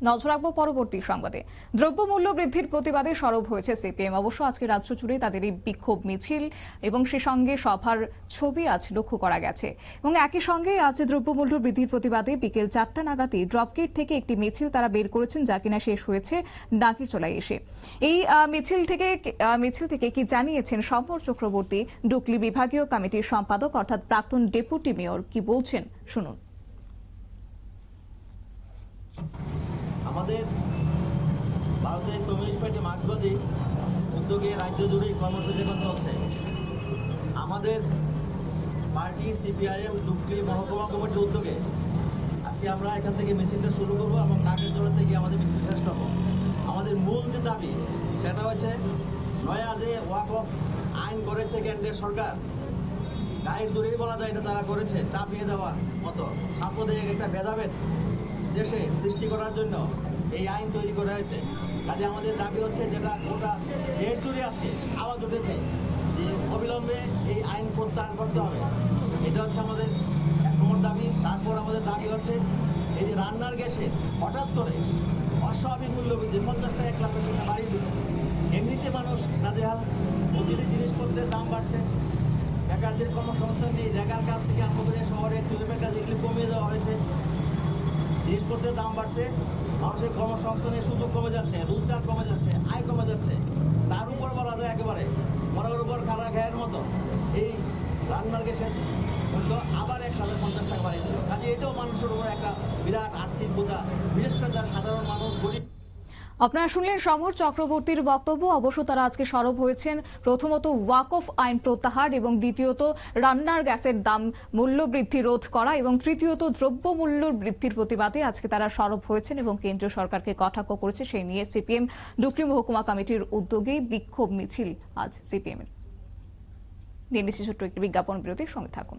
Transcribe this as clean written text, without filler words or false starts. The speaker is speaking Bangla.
নজর রাখবো পরবর্তী সংবাদে। দ্রব্যমূল্য বৃদ্ধির প্রতিবাদে সরব হয়েছে সিপিএম। অবশ্য আজকে রাজ্য জুড়ে তাদের এই বিক্ষোভ মিছিল এবং সে সঙ্গে সভার ছবি আজ লক্ষ্য করা গেছে। এবং একই সঙ্গে আজ দ্রব্যমূল্য বৃদ্ধির প্রতিবাদে বিকেল 4টা নাগাদই ড্রপগেট থেকে একটি মিছিল তারা বের করেছেন, যা কিনা শেষ হয়েছে ডাকিরচলায় এসে। এই মিছিল থেকে কি জানিয়েছেন সমর চক্রবর্তী, ডুকলি বিভাগীয় কমিটির সম্পাদক অর্থাৎ প্রাক্তন ডেপুটি মেয়র, কি বলছেন শুনুন। আমাদের ভারতের কমিউনিস্ট পার্টি মার্ক্সবাদী উদ্যোগে রাজ্য জুড়ে কর্মসূচি এখন চলছে। আমাদের পার্টি সিপিআইএম ডুকলি মহকুমা কমিটির উদ্যোগে আজকে আমরা এখান থেকে মিছিলটা শুরু করবো এবং নাগেরজোড়া থেকে আমাদের মিছিল শেষ করবো। আমাদের মূল যে দাবি সেটা হচ্ছে নয়া যে ওয়াকফ আইন করেছে কেন্দ্রের সরকার, গায়ের দূরেই বলা যায় এটা তারা করেছে চাপিয়ে দেওয়ার মতো সাম্প্রদায়িক একটা ভেদাভেদ দেশে সৃষ্টি করার জন্য এই আইন তৈরি করা হয়েছে। কাজে আমাদের দাবি হচ্ছে, যেটা গোটা দেশ জুড়ে আজকে আওয়াজ উঠেছে, যে অবিলম্বে এই আইন প্রত্যাহার করতে হবে। এটা হচ্ছে আমাদের এক নম্বর দাবি। তারপর আমাদের দাবি হচ্ছে এই যে রান্নার গ্যাসে হঠাৎ করে অস্বাভাবিক মূল্যবৃদ্ধি 50 টাকা 1 লাখের জন্য বাড়িয়ে দিল। এমনিতে মানুষ নাজেহাল, প্রতিটি জিনিসপত্রের দাম বাড়ছে, বেকারদের কর্মসংস্থান নেই, রেগার কাজ থেকে আরম্ভ করে শহরে তুলে কাজ এগুলি কমিয়ে দেওয়া হয়েছে। জিনিসপত্রের দাম বাড়ছে, মানুষের কর্মসংস্থানের সুযোগ কমে যাচ্ছে, রোজগার কমে যাচ্ছে, আয় কমে যাচ্ছে। তার উপর বলা যায় একেবারে মরার উপর খাড়া ঘায়ের মতো এই রান্নার গ্যাসের মূল্য আবার 1050 টাকা বাড়িয়ে দিল। কাজে এটাও মানুষের উপর একটা বিরাট আর্থিক বোঝা, বিশেষ করে যারা সাধারণ মানুষ গরিব। আপনারা শুনলেন সমর চক্রবর্তীর বক্তব্য। অবশ্য তারা আজকে সরব হয়েছেন প্রথমত ওয়াকফ আইন প্রত্যাহার এবং দ্বিতীয়ত রান্নার গ্যাসের দাম মূল্য বৃদ্ধি রোধ করা এবং তৃতীয়ত দ্রব্যমূল্য বৃদ্ধির প্রতিবাদে আজকে তারা সরব হয়েছেন এবং কেন্দ্রীয় সরকারকে কটাক্ষ করেছে। সেই নিয়ে সিপিএম ডুকলি মহকুমা কমিটির উদ্যোগে বিক্ষোভ মিছিল আজ সিপিএম এর। নিয়ে নিচ্ছি ছোট্ট একটি বিজ্ঞাপন বিরতির সঙ্গে থাকুন।